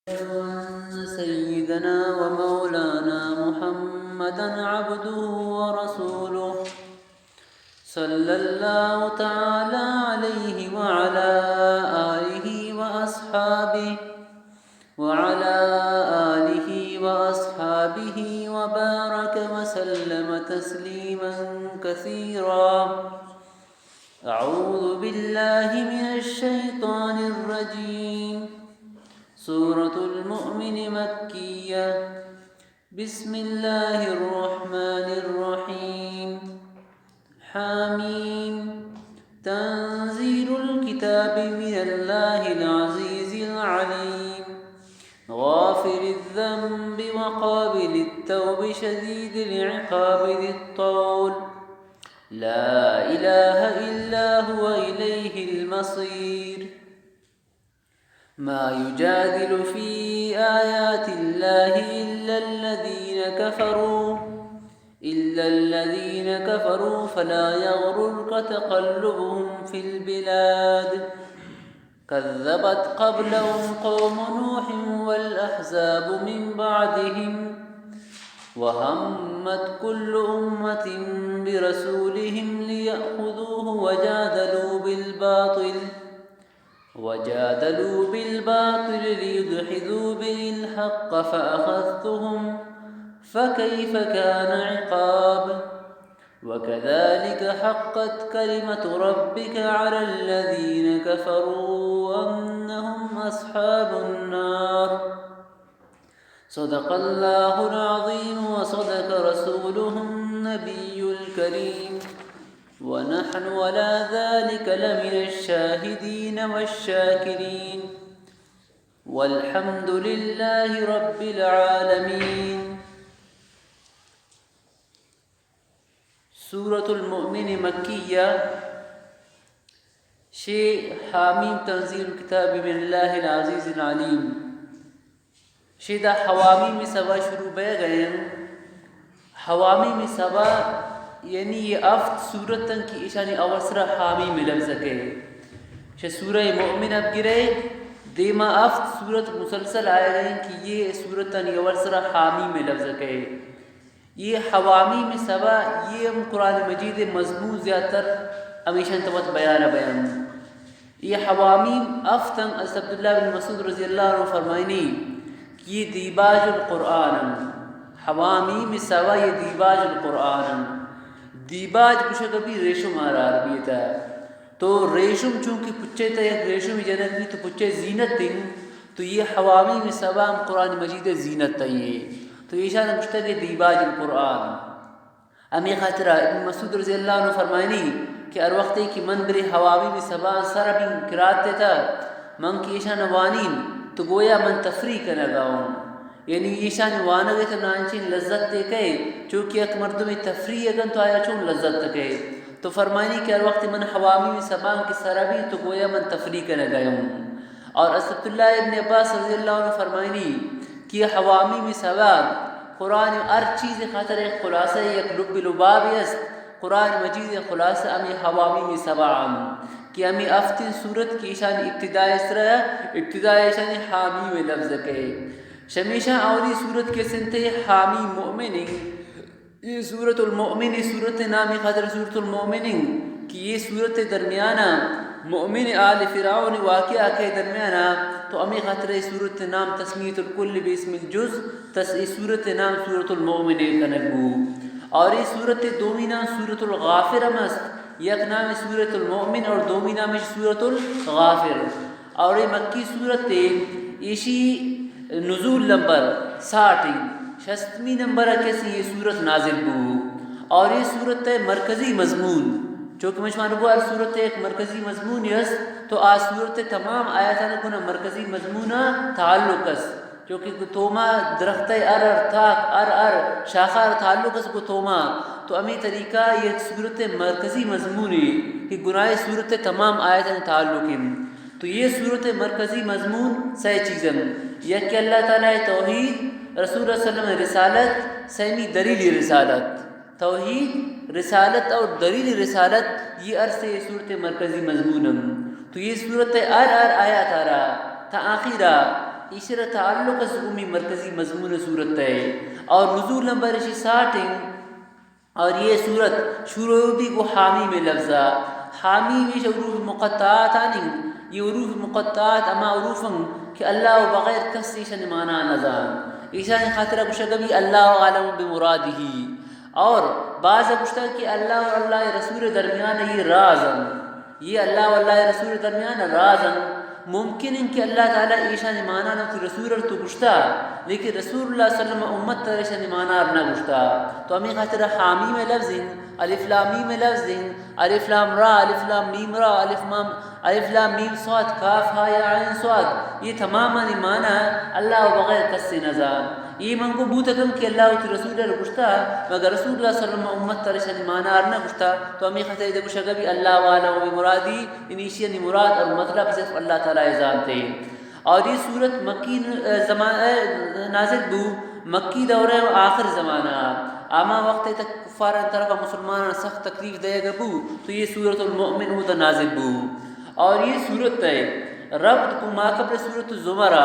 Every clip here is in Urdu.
أن سيدنا ومولانا محمدا عبده ورسوله صلى الله تعالى عليه وعلى آله وأصحابه وبارك وسلم تسليما كثيرا. أعوذ بالله من الشيطان الرجيم. سورة المؤمن مكية. بسم الله الرحمن الرحيم. حاميم. تنزيل الكتاب من الله العزيز العليم. غافر الذنب وقابل التوب شديد العقاب ذي الطول. لا إله إلا هو إليه المصير. ما يجادل في آيات الله إلا الذين كفروا فلا يغررك تقلبهم في البلاد. كذبت قبلهم قوم نوح والأحزاب من بعدهم وهمت كل أمة برسولهم ليأخذوه وجادلوا بالباطل ليدحضوا به الحق فأخذتهم فكيف كان عقاب. وكذلك حقت كلمة ربك على الذين كفروا أنهم أصحاب النار. صدق الله العظيم وصدق رسوله النبي الكريم ونحن على ذلك لمن الشاهدين والشاكرين والحمد لله رب العالمين. سورة المؤمن مكية. حامیم تنزیل الكتاب من اللہ العزیز العلیم. دا حوامی میں سبا شروع بے گئے ہیں. حوامی میں سبا یعنی یہ افت سورتن کی اشانی اورسرہ حامی میں لفظ کے سورہ مؤمن اب گرے دیما افت سورت مسلسل آئے گئے کہ یہ سورتن یہ اورسرہ حامی میں لفظ کے. یہ حوامی میں سبا یہ قرآن مجید مضمون زیادہ تر ہمیشہ تمت بیان. یہ حوامی افتن عبداللہ بن مسعود رضی اللہ عنہ فرمائنی کہ یہ دیباج القرآن. حوامی میں سوا یہ دیباج القرآن. دیباج کچھ کبھی ریشم آرہا عربی تھا تو ریشم چونکہ پچے تھا ایک ریشم جنت بھی تو پچے زینت تھی تو یہ حوامی میں سوا قرآن مجید زینت تھا. یہ تو یہ شان مشتق دیباج القرآن. امی خاطرہ ابن مسعود رضی اللہ عنہ فرمائنی کہ ار وقت کی من بری حوامی میں سبا سر ابن کراتے تھا من کی ایشان وانین تو گویا من تفریح کا نگاؤں. یعنی ایشان وانگے تو نانچین لذت دے کہے چونکہ ایک مردم تفریح اگن تو آیا چون لذت کہے تو فرمائنی کہ ار وقت من حوامی میں سبا کی سر ابن تو گویا من تفریح کا نگاؤں. اور عبداللہ ابن عباس رضی اللہ عنہ فرمائنی کہ حوامی میں سبا قرآن ہر چیز خاطر ایک خلاصہ ایک لب لباب است. قرآن مجید خلاصہ امی حوامی میں سبا کہ امی افتن صورت کی شان ابتداء اسرا ابتداء شان حامی میں لفظ کے شمیشہ اولی صورت کے سنتے حامی مؤمن. یہ صورت المؤمن صورت نامی خاطر صورت المؤمن کہ یہ صورت درمیانہ مؤمن آل فرعون واقعہ کے درمیانہ تو امی خاطر صورت نام تسمیت الکل باسم الجز صورت نام صورت المؤمن کنگو. اور یہ صورت دومی نام صورت الغافر مست. یک نام صورت المؤمن اور دومی نام صورت الغافر. اور یہ مکی صورت ایشی نزول نمبر 60 نمبر کیسی یہ صورت نازل ہو. اور یہ صورت مرکزی مضمون چونکہ مجھوان ربو ہر صورت ایک مرکزی مضمون یس تو آج صورت تمام آیاتان کو مرکزی مضمون تعلق اس چونکہ توما درخت ار تاک ار شاخار تعلق اس کو توما تو امی طریقہ یہ صورت مرکزی مضمون ہے کہ گناہ صورت تمام آیاتان تعلق ہے. تو یہ صورت مرکزی مضمون سی چیزیں یا کہ اللہ تعالیٰ توحید رسول اللہ صلی اللہ علیہ وسلم رسالت سیمی دلیل رسالت توحید رسالت اور دلیل رسالت یہ عرصے صورت مرکزی مضمون. تو یہ صورت ار آیات آ رہا تا آخرہ اشرا تعلق از امی مرکزی مضمون صورت ہے اور نزول نمبر 60 اور یہ صورت شروع بھی کو حامی میں لفظہ حامی میں حروف مقطعات آنی یہ حروف مقطعات اما حروفن کہ اللہ و بغیر کسی شن مانا نظام ایشان خاطرہ کشگبی اللہ عالم بمرادہی اور بعض کشتا کہ اللہ و اللہ رسول درمیان یہ رازن یہ اللہ و اللہ رسول درمیان رازن ممکن ہے کہ اللہ تعالیٰ ایشان مانا نہ تو رسول تو گشتا لیکن رسول اللہ صلی اللہ علیہ وسلم امت ترشان مانا نہ گشتا تو ہمیں خاطر حامی میں لفظ الف لام میم میں لفظ الف لام را الف لام میم را الف لام میم صاد کاف ہا یا عین صاد یہ تماما مانا اللہ و بغیر کس سے نظام یہ من کو بوتا کم کہ اللہ و رسول اللہ گشتا مگر رسول اللہ صلی اللہ علیہ وسلم امت ترشان مانا نہ گشتا تو ہمیں خاطر ادھا گشتا بھی اللہ والا و مرادی انیشین مراد اور مطلب صرف اللہ تعالیٰ جانتے ہیں اور یہ صورت مکی نازل بو مکی دورہ آخر زمانہ آما وقت تک کفاران طرف مسلمان سخت تکلیف دے گا بو تو یہ صورت المؤمن ہوتا نازل بو اور یہ صورت ہے ربط کو ماقبل صورت الزمرہ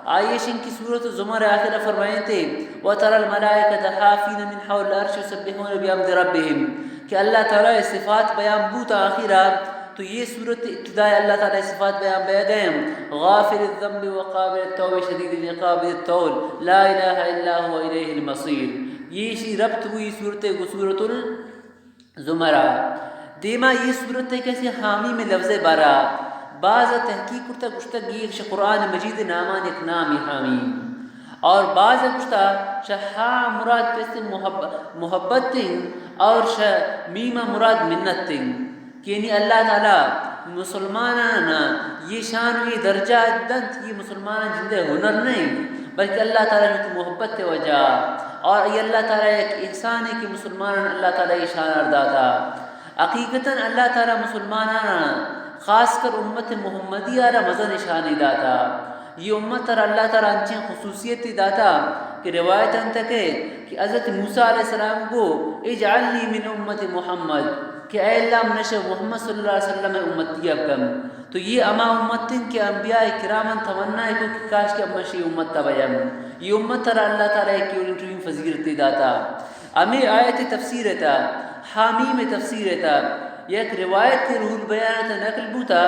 عائشن کی صورت الزمرہ آخر فرمائیں تھے وَتَرَى الْمَلَائِكَةَ حَافِينَ مِنْ حَوْلِ الْعَرْشِ يُسَبِّحُونَ بِحَمْدِ رَبِّهِمْ کہ اللہ تعالیٰ صفات بیان بوتا آخرہ تو یہ صورت ابتداء اللہ تعالیٰ صفات بیان بے گئے غافر الذنب وقابل التوب شدید العقاب الطول لا الہ الا هو الیہ المصیر یہ شی ربط ہوئی صورت کو صورت الزمرہ دیما یہ صورت ہے کیسے حامی میں لفظ بارا بعض تحقیق کرتا گشتا گیش قرآن مجید نامان ایک نامی حامی اور بعض گشتا شہا مراد کیسے محبت اور میمہ مراد منت کہ یعنی اللہ تعالیٰ مسلمانانا یہ شان و یہ درجہ دنت یہ مسلمان جندے ہنر نہیں بلکہ اللہ تعالیٰ نے محبت کے وجہ اور یہ اللہ تعالیٰ ایک احسان ہے کہ مسلمان اللہ تعالیٰ یہ شان اردہ تھا حقیقتاً اللہ تعالیٰ مسلمانانا خاص کر امت محمدی آرہ مزن شانی داتا یہ امت اللہ تعالیٰ انچین خصوصیت داتا کہ روایت انتک ہے کہ حضرت موسیٰ علیہ السلام کو اجعلنی من امت محمد کہ اے اللہ منشہ محمد صلی اللہ علیہ وسلم امتی ابکم تو یہ اما امتن کے انبیاء کرامن تمنا ہے کہ کاش کے امشی امت تبیم یہ امت ترہ اللہ تعالیٰ کی انٹروین فضیرت داتا ہمیں آیت تفسیر تھا حامی میں تفسیر تھا یک روایت روح البیان نقل بوتا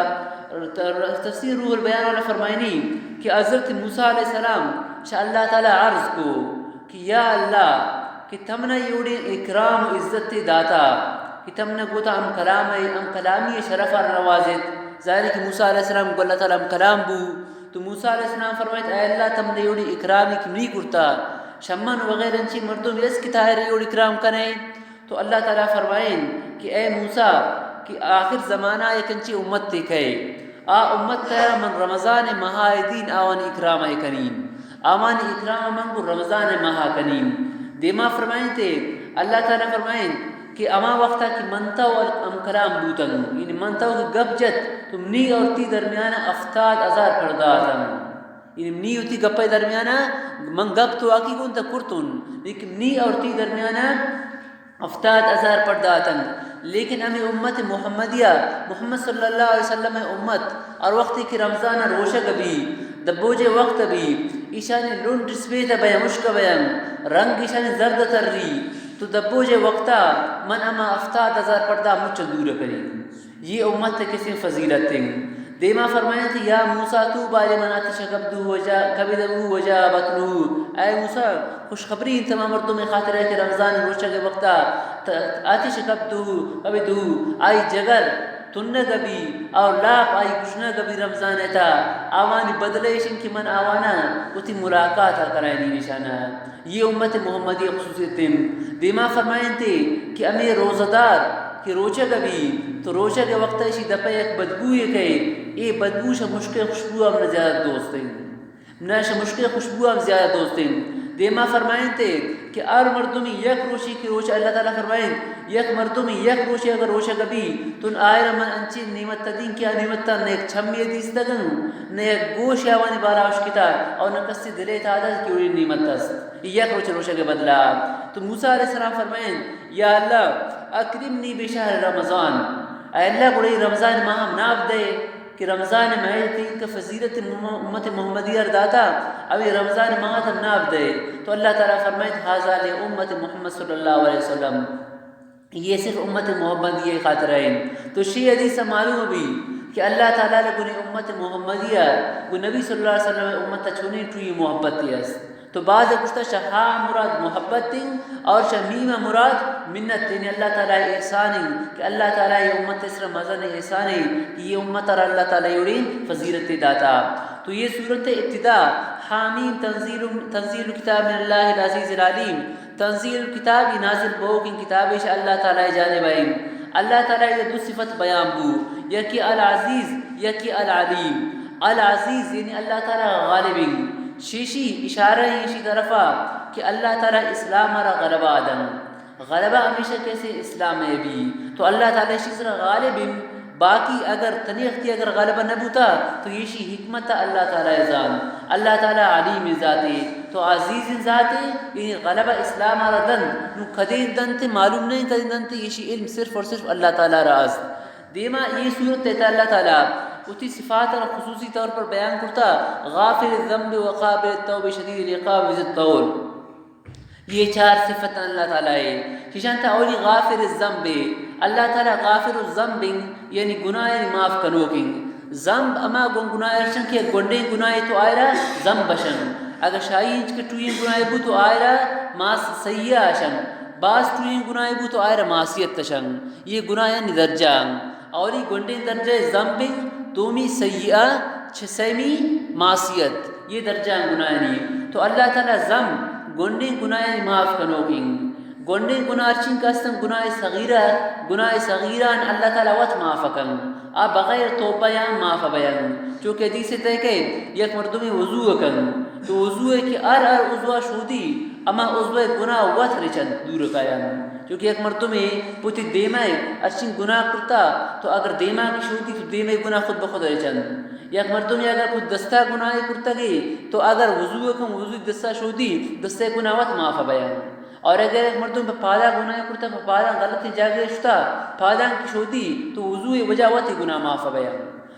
تفسیر روح البیان والا فرمائنی کہ حضرت موسیٰ علیہ السلام شاء اللہ تعالیٰ عرض کو کہ یا اللہ کہ تم نے یوڑی اکرام و عزت داتا کہ تم نے گوتا ہم کلامی شرف اور نوازت ظاہر ہے کہ موسیٰ علیہ السلام کو اللہ تعالیٰ ہم کلام بو تو موسیٰ علیہ السلام فرمائیت اے اللہ تم نے یوڑی اکرامی کی نہیں کرتا شمن وغیرہ انچی مردوں میں اس کی طاہر یوڑی اکرام کریں تو اللہ تعالیٰ فرمائیں کہ اے موسیٰ کہ آخر زمانہ ایک انچی امت دیکھے امت تیرا من رمضان مہا دین آوانی اکرام کریم آوانی اکرام من کو رمضان مہا کنیم دیما فرمائیں تھے اللہ تعالیٰ فرمائیں کہ اما وقتا کی منتا و ام کلام بوتن یعنی منتا و گپ جت تم نی اور تی درمیانہ 70,000 پردہ تن یعنی نی اور تی گپے درمیانہ من گپ تو آکی کون تا کرتن لیکن نی اور تی درمیانہ 70,000 پردہ تن لیکن ہمیں امت محمدیہ محمد صلی اللہ علیہ وسلم امت اور وقتی کی رمضان روشہ کبھی دبوجے وقت بھی ایشان لون ڈسپیتا بیا مشک بیا رنگ ایشان زرد تر ری تو دبوجے وقتا من اما 70,000 پردہ مجھ دور کری یہ امت کسی فضیلت ہیں دیما فرمائیں تھی یا موسیٰ تو بالی من آتش کبدہو وجا بطنہو اے موسیٰ خوشخبری ان تمام مردوں میں خاطر ہے کہ رمضان روشہ کے وقتا آتش کبدہو آئی جگر تنہ گبی اور لاپ آئی کشنہ گبی رمضان تھا آوانی بدلیشن کی من آوانا اتی ملاقات کرائنی نشانہ یہ امت محمدی خصوصیت دیما فرمائیں تھے کہ ہمیں روزدار کہ روچہ کبھی تو روچہ کے وقت ایسی دپا ایک بدبو یہ کہے اے بدبو شا مشک خوشبو ہم نے زیادہ دوست ہیں نہ شا مشک خوشبو ہم زیادہ دوست ہیں دیما فرمائیں تھے کہ ار مردوں میں یک روشی کی روچہ اللہ تعالیٰ فرمائیں یک مردوں میں یک روشی اگر روشہ کبھی تو ان آئر من انچی نعمت دین کیا نعمت تا نیک چھمی دیس دگن نیک گوش آوانی بارا عشقتا اور نکسی دلے تعداد کی اوڑی نعمت تست یک روچہ کے بدلا تو موسیٰ علیہ السلام فرمائیں یا اللہ اکرمنی بشہر رمضان اے اللہ کو رمضان ماہ ناب دے کہ رمضان مہینے کا فضیلت امت محمدیہ داتا ابھی رمضان ماہ تم ناب دے تو اللہ تعالیٰ فرمائے حاضہ امت محمد صلی اللہ علیہ وسلم، یہ صرف امت محمدیہ خاطر ہے. تو شی حدیث سے معلوم بھی کہ اللہ تعالیٰ نے گنی امت محمدیہ کو نبی صلی اللہ علیہ وسلم امت چھونے ٹوئی محبت تیس. تو بعض گشتہ شہا مراد محبت تین اور شمیمہ مراد منت تین اللہ تعالیٰ احسانی کہ اللہ تعالیٰ یہ امت اسر مزن احسانی کہ یہ امت اور اللہ تعالیٰ یوڑین فضیلت داتا. تو یہ صورت ابتدا حامیم تنزیل کتاب من اللہ العزیز العلیم، تنزیل کتاب نازل بو کی کتاب اللہ تعالیٰ جانب آئیم. اللہ تعالیٰ یہ دو صفت بیان بو، یکی العزیز یکی العلیم. العزیز یعنی اللہ تعالیٰ غالبین، شیشی اشارہ اسی طرفہ کہ اللہ تعالیٰ اسلام را غلبہ آدم، غلبہ ہمیشہ کیسے اسلام ہے بھی. تو اللہ تعالیٰ شیز را غالبین، باقی اگر تنیختی اگر غلبہ نہ بوتا تو یہ شی حکمت اللہ تعالیٰ ذات. اللہ تعالیٰ علیم ذاتی تو عزیز ذاتی یعنی غلبہ اسلام را دن نو کدین دن تے معلوم نہیں کدین دن تے یہ شی علم صرف اور صرف اللہ تعالیٰ راز. دیما یہ صورت ہے اللہ تعالیٰ اتی صفات اور خصوصی طور پر بیان کرتا غافر الذنب وقابل التوب شدید العقاب ذی الطول. یہ چار صفت اللہ تعالیٰ ہے. ششانتا اولی غافر الذنب، اللہ تعالیٰ غافر الذنب یعنی گناہ معاف کنو کی. ذنب اما گناہ ارشن کہ گنڈے گناہ تو آئرہ ذنب بشن، اگر شاہین کے ٹوئیں گناہ بو تو آئرہ ماس سیئہ آشن، بعض ٹوئیں گناہ بو تو آئرہ معصیت تشن. یہ گناہ درجہ اولی گنڈے درجہ ذنب دومی سیئہ چھسیمی معصیت، یہ درجہ گناہ نہیں. تو اللہ تعالیٰ ذنب گنڈے گناہ معاف کنو کی. گنڈے گناہ ارچن کا استم گناہ صغیرہ اللہ تعالیٰ وقت معاف کن آپ بغیر توبہ یا معاف بیان. چونکہ حدیث تے کہ یک مردمی وضو کن تو وضو ہے کہ ار عضو شودی اما عضو گناہ وقت رچن دور کایان. چونکہ ایک مردمی پوتی دیمہ ارچن گناہ کرتا تو اگر دیمہ کی شودی تو دیمہ گناہ خود بخود رچن. یک مردمی اگر کچھ دستہ گناہ کرتا گئی تو اگر وضو کن وضو دستہ شودی دستہ گناہ وقت معاف بیان. اور اگر ایک مردم پہ پادا گناہ کرتا پہ پادا غلطی جاگے شتا پادا کی شودی تو وضو وجہ وقت گناہ معاف بیان.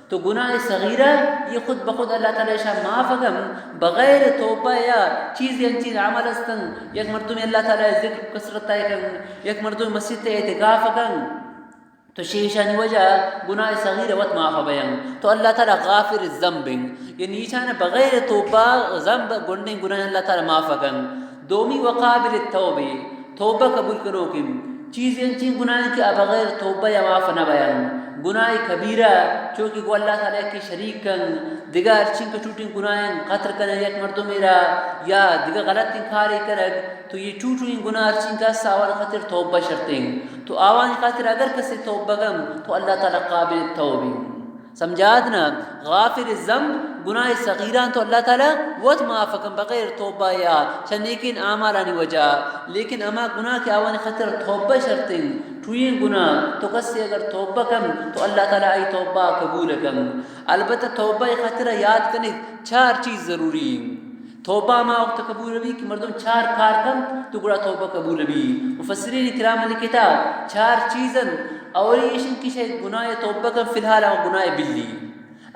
تو گناہ صغیرہ یہ خود بخود اللہ تعالیٰ شاہ معاف اگم بغیر توبہ یا چیز انچین عمل استن. یک مردم اللہ تعالیٰ ذکر کسرت کن، یک مردم مسجد اعتکاف کن تو شیشانی وجہ گناہ صغیر وقت معاف بیان. تو اللہ تعالیٰ غافر الذنب یہ نیچانا بغیر توبہ ذنب گنڈیں گناہ اللہ تعالیٰ معاف کن. دومی وقابل التوبہ توبہ قبول کرو کی چیز انچین گناہ کہ بغیر توبہ یا معاف نہ بیان. گناہ کبیرہ چونکہ وہ اللہ تعالیٰ کی شریک کن دیگا ارچین کا چوٹیں گناہ قطر کن یک مردم میرا یا دیگا غلط انکاری کرگ تو یہ چوٹیں گناہ ارچین کا ساول خطر توبہ شرطیں. تو آوان خاطر اگر کسی توبہ گم تو اللہ تعالیٰ قابل التوبہ. سمجھاد نا غافر الذنب گناہ صغیران تو اللہ تعالیٰ وقت معاف کن بغیر توبہ یا لیکن اعمالانی وجہ. لیکن اما گناہ کے آوان خطر توبہ شرطیں ٹوئیں گناہ تو کسی اگر توبہ کم تو اللہ تعالیٰ ای توبہ قبول کم. البتہ توبہ خطرہ یاد کرنے چار چیز ضروری ہیں. توبہ ما وقت قبول بھی کہ مردم چار کار کم تو گڑا توبہ قبول بھی. مفسرین کرام لکھتا چار چیزن اور یہ کی شاید گناہ توبہ کم فی الحال ہم گناہ بلی.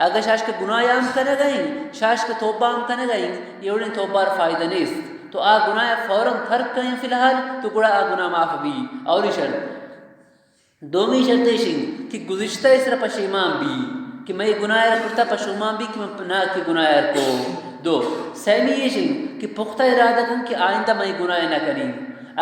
اگر شاش کے گناہ ہم کنے گئیں شاش کے توبہ ہم کنے گئیں یہ انہیں توبہ فائدہ نہیں. تو آ گناہ فوراً ترک کریں فی الحال تو گڑا آ گناہ معاف بھی. اور شرط دومی شرط ہے کہ گزشتہ اس طرح پشیمان بھی کہ میں گناہ کرتا پشیمان بھی کہ میں نہ کہ گناہ کو. دو سیمی یہ کہ پختہ ارادہ کن کہ آئندہ میں گناہ نہ کریں.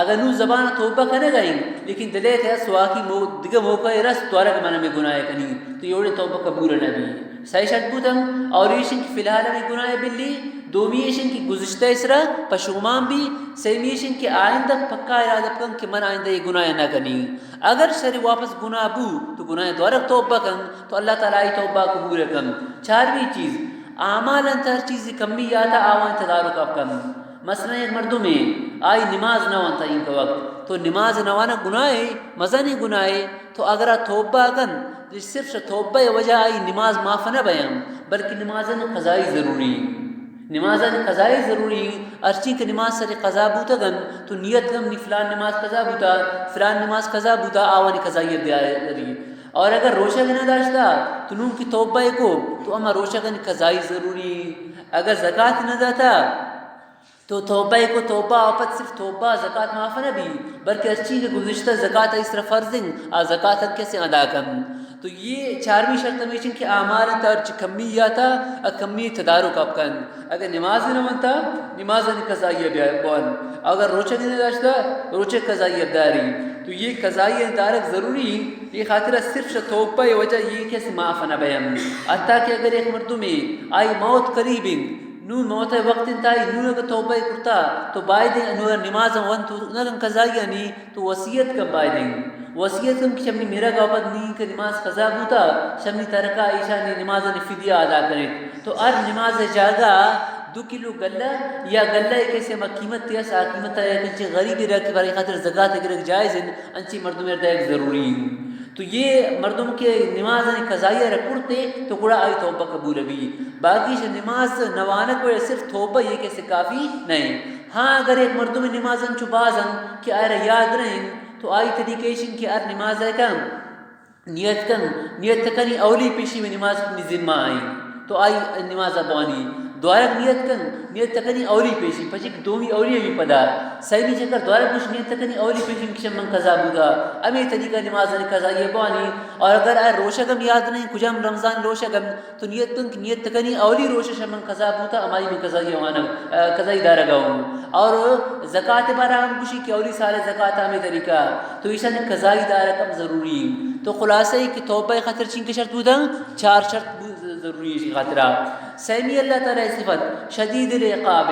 اگر نو زبان توبہ کرے گئیں لیکن دلے کہ سواکی دیگا موقع رس توارک منہ میں گناہ کریں تو یہ توبہ قبول نہ بھی. صحیح شرط بودن اور یہ کہ فی الحال میں گناہ بلی. دومی یہ کہ گزشتہ اسرا پشومان بھی. سیمی یہ کہ آئندہ پکا ارادہ کن کہ من آئندہ یہ گناہ نہ کریں. اگر شر واپس گناہ بو تو گناہ دوارک توبہ کن تو اللہ تعالیٰ توبہ قبول کن. چارویں چیز اعمال انتر چیزی کمی یاتا آوان تدارک اب کن. مثلا ایک مردوں میں آئی نماز نہ وانتا ان کا وقت تو نماز نوانا گناہ ہے مزہ نہیں گناہ ہے. تو اگر توبہ کن صرف توبہ وجہ آئی نماز معاف نہ بیان بلکہ نمازن قضائی ضروری. نمازن قضائی ضروری ارچی کہ نماز سر قضا بوتا گن تو نیت گم نی فلان نماز قضا بوتا فلان نماز قضا بوتا آوانی قضائیت دیا رہی. اور اگر روشہ نہ داشتا تو نون کی توبہ کو تو اما روشہ کا قضائی ضروری. اگر زکوٰۃ نہ داتا تو توبہ کو توبہ آپت صرف توبہ زکوٰۃ معاف نہ بھی بلکہ اچھی کہ گزشتہ زکوٰۃ اس طرح فرض زکوٰۃ کیسے ادا کرن. تو یہ چارویں شرط ہمیشہ کہ اعمال ترچ کمی یاتا کمی تدارک اب کن. اگر نماز نہ منتا نماز قضائیہ بیان اگر روچہ نہیں داشتا روچہ قضائیہ داری. تو یہ قضائیہ دارک ضروری یہ خاطرہ صرف توبہ وجہ یہ کیسے معاف نہ بیان. حتیٰ کہ اگر ایک مردوں میں آئی موت قریب نو موت وقت انتہائی نو اگر توبہ کرتا تو باید نو نماز ون تو نہ قضائیہ نہیں تو وصیت کب باید وصیت کم کہ شمنی میرا گاپت نہیں کہ نماز قضا ہوتا شمنی ترکہ عیشہ نے نماز فدیہ ادا کرے. تو ار نماز جاگا 2 کلو گلہ یا گلہ کیسے قیمت تیا سا قیمت ہے کہ غریبی رکھ برای خاطر زکوٰۃ اگر جائز ہیں انچی مردم ایک ضروری. تو یہ مردم کے نماز قضائیہ رکھتے تو گڑا آئی توبہ قبول بھی. باقی نماز نوانک و صرف توبہ یہ کیسے کافی نہیں. ہاں اگر ایک مردم نمازن چبازن کہ آئے یاد رہیں تو آئی طریقیشن کہ ار نماز ہے کم نیت کنی اولی پیشی میں نماز کی ذمہ آئی تو آئی نماز ابانی دوارک نیت تکنی اولی پیشی پچھے دومی اولی بھی پدا صحیح نہیں چکر دوارک کچھ نیت تکنی اولی پیشی کشم من قضا بودا امی طریقہ نماز قضا یہ بانی. اور اگر آئے روشگم یاد نہیں کجام رمضان روشگم تو نیت تکنی اولی روش شمن قضا بودا امائی میں قضائی دارہ گاؤں. اور زکوٰۃ بارہ ہم کشی کہ اولی سال زکوٰۃ ہمیں طریقہ تو ایسا نے قضائی دارہ کم ضروری. تو خلاصہ ہے کہ توبہ خاطر چین کے شرط بودا 4 شرط ضروری ہے خاطرہ. سیمی اللہ تعالیٰ صفت شدید العقاب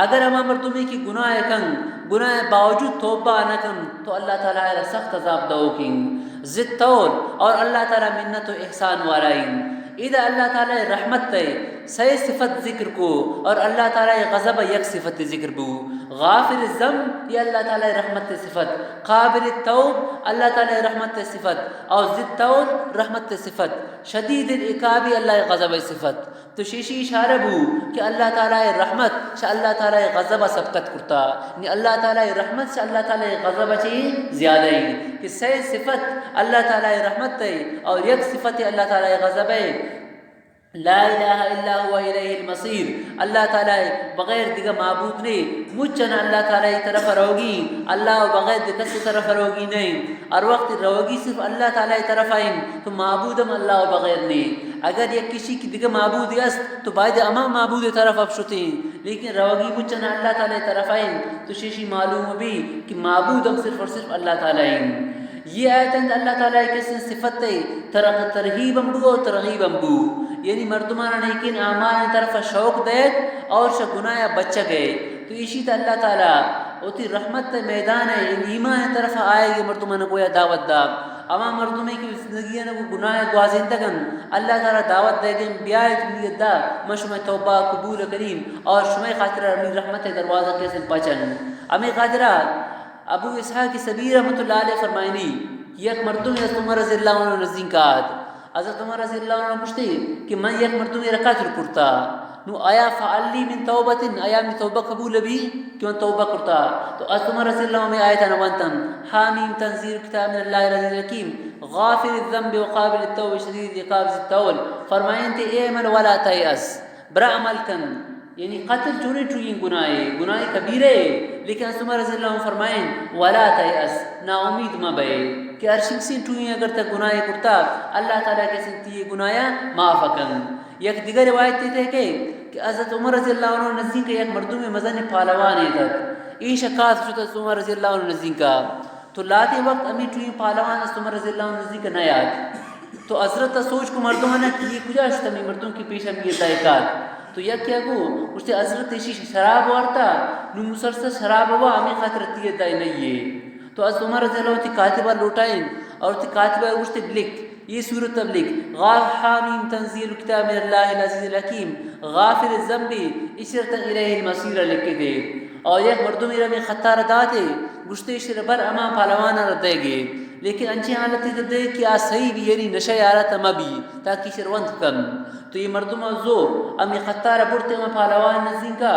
اگر ہم مردمی کی گناہ باوجود توبہ نہ کن تو اللہ تعالیٰ سخت عذاب دو کن ضد طول اور اللہ تعالیٰ منت و احسان وارائن. اذا اللہ تعالیٰ رحمت ہے صحیح صفت ذکر کو اور اللہ تعالیٰ غضب یک صفت ذکر بو. غافر الذنب یہ اللہ تعالیٰ رحمت صفت قابل التوب اللہ تعالیٰ رحمت صفت اور ضد طول رحمت صفت شدید العقاب اللہ غضب صفت. تو شیشی اشارہ بو کہ اللہ تعالیٰ رحمت سے اللہ تعالیٰ غضب سبقت کرتا یعنی اللہ تعالیٰ رحمت سے اللہ تعالیٰ غضب چاہیے زیادہ ہے کہ صحیح صفت اللہ تعالیٰ رحمت ہے اور یک صفت اللہ تعالیٰ غضب ہے. لا الہ الا هو الیہ المصیر اللہ تعالیٰ بغیر دیگا معبود نہیں مجھنا اللہ تعالیٰ طرف روگی اللہ بغیر کسی طرف روگی نہیں. اور وقت روگی صرف اللہ تعالیٰ طرف آئیں تو معبودم اللہ بغیر نہیں. اگر یہ کسی کی دیگا معبود ہے تو باید اما معبود طرف افشتیں لیکن روگی مجھنا اللہ تعالیٰ طرف آئیں تو شیشی معلوم بھی کہ معبودم صرف اور صرف اللہ تعالیٰ ہیں. یہ آیت اللہ تعالیٰ کسی صفت ہے ترغیبم بو اور ترغیبم بو یعنی مردمانہ نیکین اعمال طرف شوق دیت اور گناہ بچہ گئے. تو اسی طرح اللہ تعالیٰ اوتی رحمت میدان ہے ایمان طرف آئے گی مردمانہ کو یا دعوت دا اما مردمی کی زندگی نے کو گناہ گوازین تکن اللہ تعالیٰ دعوت دے گئے بیایت نیت دا میں شمع توبہ قبول کریم اور شمع خاطرہ اپنی رحمت دروازہ کیسے پچن. امی خاطرہ ابو اسحاق سبیر رحمۃ اللہ علیہ فرمائنی یک مردم حضرت عمر رضی اللہ عنہ نزدیکات حضرت عمر رضی اللہ عنہ پوچھتے کہ میں یک مردم رکعت کرتا نو آیا فعلی من توبت آیا من توبہ قبول بھی کہ میں توبہ کرتا. تو حضرت عمر رضی اللہ عنہ آیت نوانتن حامیم تنزیل کتاب من اللہ العزیز الحکیم غافر الذنب وقابل التوب شدید عقاب ذی الطول فرمائیں تے اعمل ولا تیأس برا عمل کن یعنی قتل چوری چوئی گناہ کبیرے لیکن حضرت عمر رضی اللہ عنہ فرمائیں ولا تیأس نا امید ما بے کہ ارشنگ سے چوئی اگر تک گناہ کرتا اللہ تعالیٰ کے سنتی یہ گناہ معاف کن. یک دیگر روایت تھے کہ حضرت عمر رضی اللہ عنہ نزدیک ایک مردم مزن پالوان ہے تک ای شکاس شد حضرت عمر رضی اللہ عنہ نزدیک کا تو لاتے وقت امی چوئی پالوان حضرت عمر رضی اللہ عنہ نزدیک نہ یاد تو حضرت سوچ کو مردوں نے کہ یہ کجا شتمی مردوں کی پیش ہم یہ تحقیقات تو یک کیا گو اس سے حضرت شراب وارتا نو مسلسل شراب ہوا ہمیں خاطر تیت دائی نہیں ہے. تو حضرت عمر رضی اللہ عنہ تی کاتبہ لوٹائیں اور تی کاتبہ اس تے بلک یہ سورت تبلیغ حامیم تنزیل کتاب من اللہ العزیز الحکیم غافر الذنب اشرت الیہ المصیر لکھے دے. اور یک مردمی رمی خطار داتے گشتے شر بر اما پالوانا ردے گے لیکن انچی حالت تھی دے کہ آ صحیح بھی یعنی نشہ آرہ تما بھی تاکہ شروند کم. تو یہ مردم زو امی خطار بڑھتے اما پالوان نزدین کا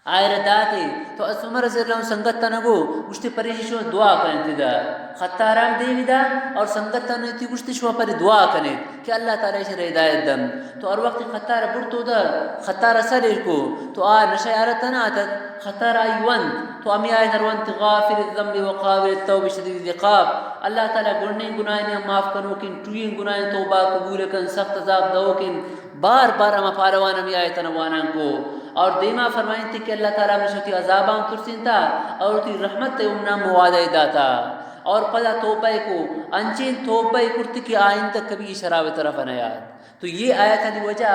آئر داتے تو اس عمر رضی اللہ عنہ سنگت تنگو گشتی پریشی شو دعا کرنے دا خطارام دیوی دا اور سنگت تنگو گشتی شو پر دعا کرنے کہ اللہ تعالیٰ شر ہدایت دم تو اور وقت خطار برتو دا خطار سر کو تو نشای آرتنا آتت خطار آئیوان تو امی آئیت روانت غافر الذنب وقابل التوب شدید العقاب اللہ تعالیٰ گرنے گناہیں معاف کنو کن ٹوئیں گناہیں توبہ قبول کن سخت عذاب دو کن بار بار اما پاروانا می آیت نوانان کو اور دیما فرمائیں تھے کہ اللہ تعالیٰ مشتی عذابان ترسین تھا اور تی رحمت امنا موعدہ داتا اور پدا توبہ کو انچین توبہ کرتی کہ آئندہ کبھی شراب طرف نیاد تو یہ آیت علی وجہ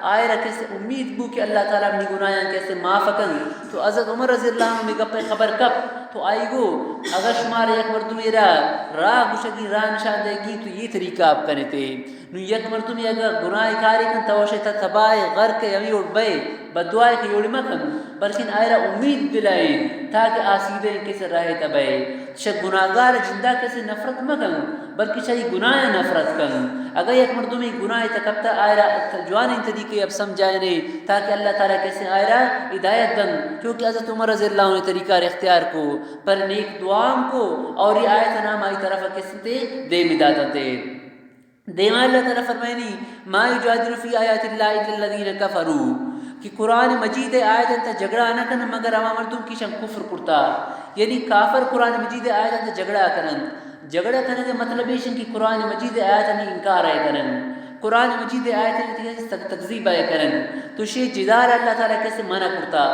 آئے رکھے سے امید بو کہ اللہ تعالیٰ اپنی گناہیں کیسے معاف کن تو حضرت عمر رضی اللہ عنہ میں گپے خبر کب تو آئی گو اگر شمار یک مردم میرا راہ گوشگی راہ نشان دے گی تو یہ طریقہ آپ کرنے تھے نو یک مردم اگر گناہ کاری کن توشے تا تبائے غرق یمی اڑ بے بدوائے کہ یوڑی مکن بلکہ آئرہ امید دلائیں تاکہ آسیدیں کسے راہ تبائے شک گناہگار جندہ کسے نفرت مکن بلکہ شاہی گناہ نفرت کن اگر یک مردمی گناہ تکبتا آئرہ جوانی طریقے اب سمجھائنے تاکہ اللہ تعالیٰ کیسے آئرہ ہدایت دن کیونکہ حضرت عمر رضی اللہ عنہ طریقہ اختیار کو پر نیک دعاؤں کو اور یہ آیت نام آئی طرف کسی تے دے مداتا تے دیما اللہ تعالیٰ فرمائنی ما یجادل فی آیات اللہ الا الذین کفروا کہ قرآن مجید آیت انتا جھگڑا نہ کن مگر اما مردم کی شن کفر کرتا یعنی کافر قرآن مجید آیت انتا جھگڑا کنن جھگڑا کرنے کا مطلب یہ کہ قرآن مجید آیت نے انکار ہے کرن قرآن مجید آیت نے تکذیب ہے کرن تو شی جدال اللہ تعالیٰ کیسے منع کرتا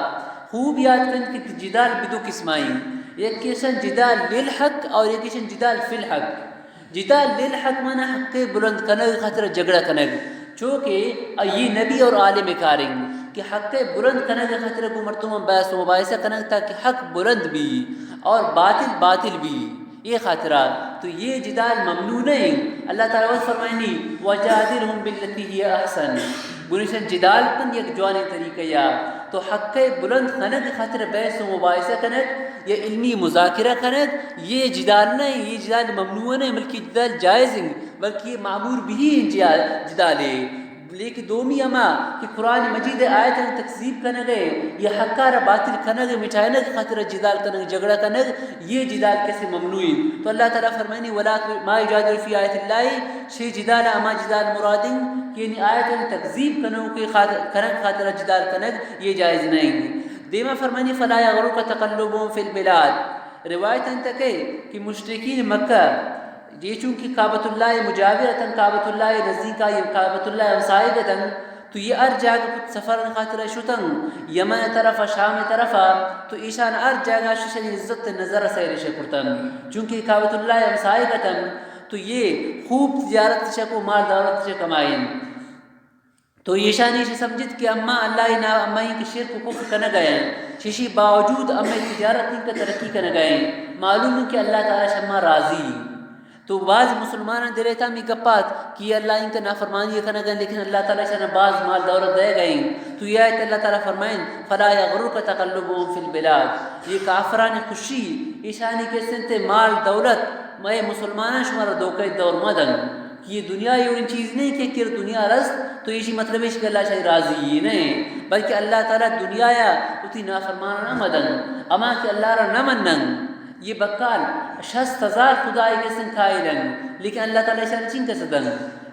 خوب یاد کرن کہ جدال بدو قسمائیں ایک قسم جدال للحق اور ایک قسم جدال فی الحق جدال للحق مانا حق بلند کنگ خاطر جھگڑا کنگ چونکہ یہ نبی اور عالم کاریں کہ حق بلند کنگ خاطر کو مرتبہ بحث و مباحثہ کنگ تاکہ حق بلند بھی اور باطل باطل بھی یہ خاطرات تو یہ جدال ممنوع نہیں اللہ تعالیٰ فرمائنی وجادلہم باللتی ہی احسن گنشن جدال کن یک جوانی طریقہ یا تو حق بلند کنگ خاطر بحث و مباحثہ کنگ یا علمی مذاکرہ کنگ یہ جدال نہیں یہ جدال ممنوع نہیں بلکہ جدال جائز ہیں بلکہ یہ معمور بھی جدال ہے لیکن دومی اما کہ قرآن مجید آیت نے تکذیب کرنے گئے یہ حقار باطل کرنے گئے مٹھائنے کے خاطر جدال کرنے جھگڑا کرنے یہ جدال کیسے ممنوع تو اللہ تعالیٰ فرمائنی ولا ما یجادل فی آیت اللہ شی جدال اما جدال مرادیں کہ یعنی آیت نے تکذیب کرنے کے خاطر جدال کرنے یہ جائز نہیں دیما فرمائنی فلا یغرک تقلبهم فی البلاد روایت انتہ کہ مشرکین مکہ یہ چونکہ کعبۃ اللہ مجاورتاً کعبۃ اللہ نزدیکا یہ کعبۃ اللہ ہمسائگتاً تو یہ ار جاگہ سفر خاطر شتن یمن طرف شام طرف تو ایشان ار جاگہ ششن عزت نظر سیر شکرتن چونکہ کعبۃ اللہ ہمسائگتاً تو یہ خوب تجارت شکو مال دولت سے کمائیں تو ایشانی سے سمجھت کہ اما اللہ نا اما ہی کی شرک و کفر کرنے گئے ششی باوجود اما تجارت ان کا ترقی کرنے گئے معلوم ہے کہ اللہ تعالیٰ شما راضی تو بعض مسلمان دے رہتا می گپات کہ اللہ ان کا نافرمانی کرنے گئے لیکن اللہ تعالیٰ شنا بعض مال دولت دے گئے تو یہ آیت اللہ تعالیٰ فرمائیں فلا یغرک تقلبهم فی البلاد یہ کافران خوشی ایشانی کے سنتے مال دولت میں مسلمان شمارا دوکے دور مدن کہ یہ دنیا یہ ان چیز نہیں کہ کر دنیا رست تو یہ مطلب ہے کہ اللہ شاید راضی یہ نہیں بلکہ اللہ تعالیٰ دنیا یا اتی نافرمان نہ مدن اما کہ اللہ را نہ منن یہ بکال 60,000 خدای کے سن کھائلن لیکن اللہ تعالیٰ شاید چین کس دن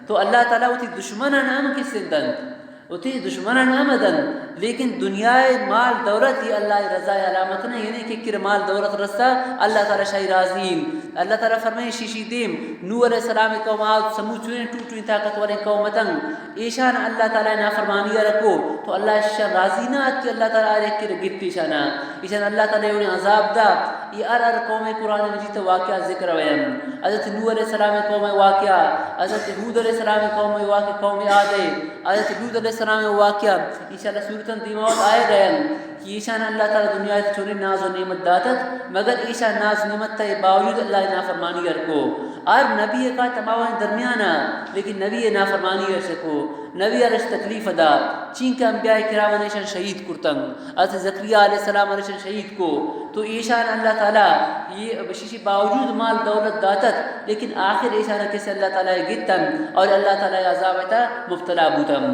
تو اللہ تعالیٰ اتی دشمنہ نام کس دن اتی دشمنہ نامدن لیکن دنیا مال دولت یہ اللہ رضا علامت نہیں یعنی کہ کر مال دولت رسا اللہ تعالیٰ شاہی راضین اللہ تعالیٰ فرمائے شیشی دیم نوح علیہ السلام قومات سموچویں ٹوٹویں طاقت والے قومتن ایشان اللہ تعالیٰ نافرمانی رکھو تو اللہ شاہ راضی نہ کہ اللہ تعالیٰ آرے کر گتی شانا ایشان اللہ تعالیٰ انہیں عذاب دا یہ ار قوم قرآن مجید واقعہ ذکر ویم حضرت نوح علیہ السلام قوم واقعہ حضرت حود علیہ السلام قوم واقعہ قوم عادے حضرت حود علیہ السلام واقعہ انشاءاللہ صورتاً دیماؤت آئے گئے کہ ایشان اللہ تعالیٰ دنیا سے چھوڑی ناز و نعمت داتت مگر ایشان ناز نعمت تا باوجود اللہ نافرمانی رکھو اور نبی کا تمام درمیانہ لیکن نبی نافرمانی رکھو نبی علیہ تکلیف ادا چین کے انبیاء کرام علیہ شہید کرتن حضرت زکریا علیہ السلام علیہ شہید کو تو ایشان اللہ تعالیٰ یہ بشیشی باوجود مال دولت داتت لیکن آخر ایشان کیسے اللہ تعالیٰ گتن اور اللہ تعالیٰ عذاب تا مبتلا بوتم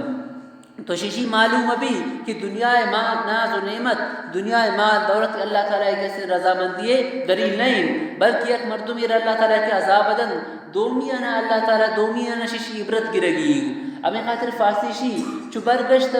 تو شیشی معلوم ابھی کہ دنیا مال ناز و نعمت دنیا مال دولت اللہ تعالیٰ کیسے رضامندی دلیل نہیں بلکہ یک مردم یہ اللہ تعالیٰ کے عذاب بدن دومیانہ اللہ تعالیٰ دومیانہ شیشی عبرت گرگی ہمیں خاطر فارسی شی چو برگشت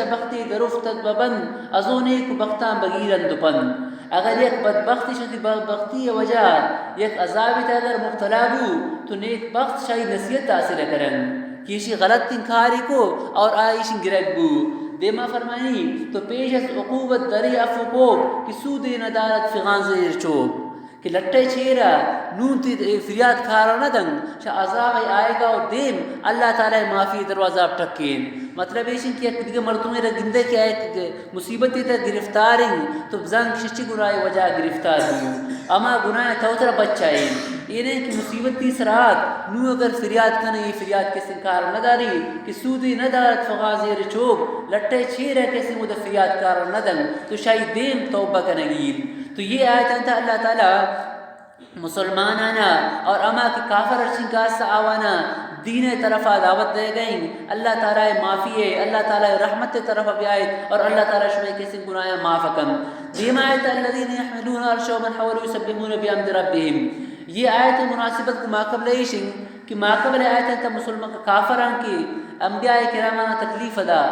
بختی درفتت ببند ازونے کو بختان بگیرن دپن اگر یک بدبختی شدی بدبختی وجہ یک عذابی تا اگر مبتلا بو تو نیک بخت شاہی نصیحت حاصل کرن کیشی غلط تنکاری کو اور آئیش گرگ بو دیما فرمائنی تو پیش از عقوبت دری افو کوب کہ سود ندارت فغان زیر چوب کہ لٹے چیرا نون تی فریاد کھارا نہ دنگ شاہ عذاب آئے گا اور دیم اللہ تعالیٰ معافی دروازہ ٹکین مطلب ایشن کہ ایک دیگر مردوں میں گندے کیا ایک مصیبتی تا گرفتاریں تو بزنگ شچی گناہ وجہ گرفتار ہوں اما گناہ توتر بچائیں یہ نہیں کہ مصیبتی سرات نو اگر فریاد کنے یہ فریاد کے سنکار نہ داری کہ سودی نہ دارت فغازیر چوب لٹے چیرے کیسے مدہ فریاد کار نہ دن تو شاید دیم توبہ کنگیم تو یہ آیت انتا اللہ تعالیٰ مسلمانانا اور اما کی کافر ارچن کاسا آوانا دین طرف دعوت دے گئیں اللہ تعالیٰ معافی ہے اللہ تعالیٰ رحمت طرف بھی آیت اور اللہ تعالیٰ شمع کسی گناہ معاف کن دیم آیت الذین یحملون عرش ومن حولوا یسبحون بحمد ربهم یہ آیت مناسبت کو ماقبل ایشن کہ ماقبل آیت انتا مسلمان کافران کی انبیاء کرامانا تکلیف ادا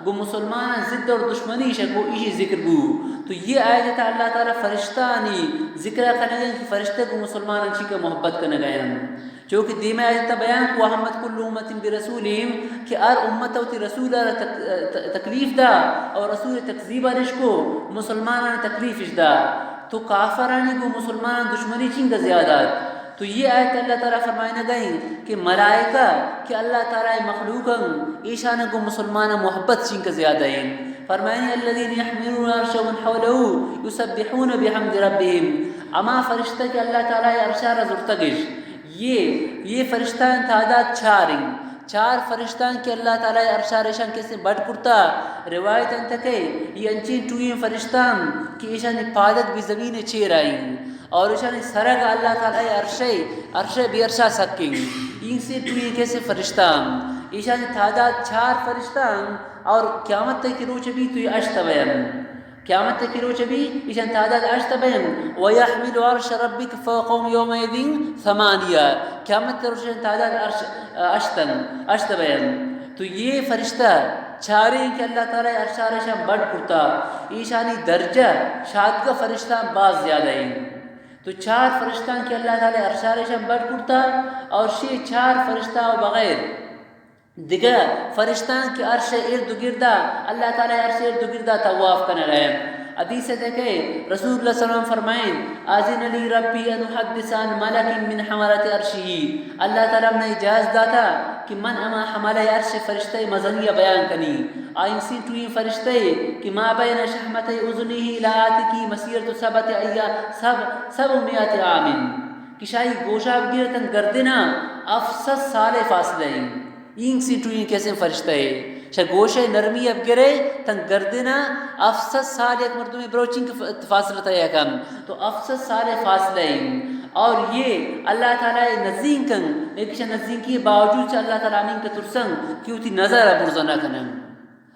گو مسلمان ضد اور دشمنی شکو ایشی ذکر بو تو یہ آیت اللہ تعالیٰ فرشتانی ذکر کرنے گئے کہ فرشتے کو مسلمان انچی کا محبت کرنے گئے جو کہ دیمہ آیت بیان کو احمد کل امت برسولیم کہ ار امتو تی رسول تکلیف دا اور رسول تکذیبہ رشکو مسلمان تکلیف دا تو کافرانی کو مسلمان دشمنی چنگا زیادات تو یہ آیت اللہ تعالیٰ فرمائنے گئیں کہ ملائکہ کہ اللہ تعالیٰ مخلوقاً ایشانہ کو مسلمان محبت چنگا زیادہ ہیں فرمائنے الذین یحملون عرش ومن حولہو یسبحون بحمد ربهم اما فرشتہ کہ اللہ تعالیٰ عرشہ رزرتگش یہ فرشتان تعداد چار فرشتان کہ اللہ تعالیٰ عرشہ رشان کیسے بڑھ کرتا روایت انتکے یہ انچین ٹوئیں فرشتان کہ ایشان پادت بھی زمین چیر آئیں اور ایشان سرگ اللہ تعالیٰ عرشہ بھی عرشہ سکیں ان سے ٹوئیں کیسے فرشتان ایشان تعداد 4 فرشتان اور قیامت تک روچ بھی تو یہ اشت بیان قیامت تک روچ بھی ایشان تعداد اشت بیان وَيَحْمِلُ عَرْشَ رَبِّكَ فَوْقَهُمْ يَوْمَئِذٍ 8 قیامت تک روچ تعداد اشت بیان تو یہ فرشتہ چاریں کہ اللہ تعالیٰ عرشہ رشان بڑھ کرتا ایشانی درجہ شاد کا فرشتہ باز زیادہ ہیں تو 4 فرشتان کہ اللہ تعالیٰ عرشہ رشان بڑھ کرتا اور 4 فرشتہ و بغیر دیگر فرشتان کے عرش ارد گردہ اللہ تعالیٰ عرش ارد گردہ طواف کرنے رہے حدیث سے دیکھے رسول اللہ صلی اللہ علیہ وسلم فرمائیں آذن لی ربی ان احدث عن ملک من حملۃ عرشہ اللہ تعالیٰ نے اجازت داتا کہ من اما حملہ عرش فرشتے مزنیہ بیان کنی آئین سین ٹوئیں فرشتے کہ ما بین شحمت اذنہ الى کی مسیرت 700 عام کہ شاہی گوشاب گیرتن گردنا افسد سال فاصلہ ہیں این سی ٹوئیں کیسے فرشتہ ہے شاہ گوشہ نرمی اب گرے تن گردنا افسد سال ایک مردوں میں بروچنگ فاصلہ تھا کم تو افسد سال فاصلہ ہیں اور یہ اللہ تعالیٰ نزدین کن ایک شاہ نزدین کی باوجود اللہ تعالیٰ امین کا ترسنگ کیوں تھی نظر برزنہ کنن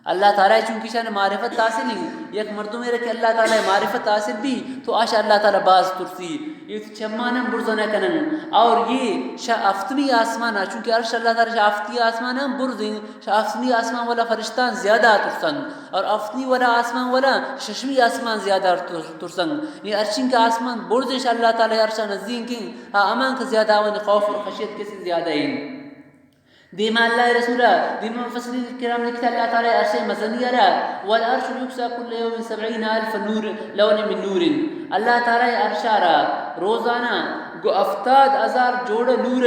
اللہ تعالیٰ چونکہ شاہ معرفت حاصل نہیں یک مردوں میں رکھے اللہ تعالیٰ معرفت حاصل بھی تو آشا اللہ تعالیٰ باز ترسی یہ چمانم برزنہ کنن اور یہ شاہ افتمی آسمان چونکہ عرش اللہ تعالیٰ شاہ افتی آسمان برزن شاہ افتمی آسمان والا فرشتان زیادہ ترسن اور افتنی والا آسمان والا ششمی آسمان زیادہ ترسن یہ عرشن کا آسمان برزن شاہ اللہ تعالیٰ عرشہ نزدین کی امان کا زیادہ ون خوف اور خشیت کسی زیادہ ہیں دیما اللہ رسولہ دیما مفسرین کرام لکھتا اللہ تعالیٰ عرش مزنی رہا والعرش یکسا کل یوم 70,000 نور لون من نور اللہ تعالیٰ عرش رہا روزانہ 70,000 جوڑ نور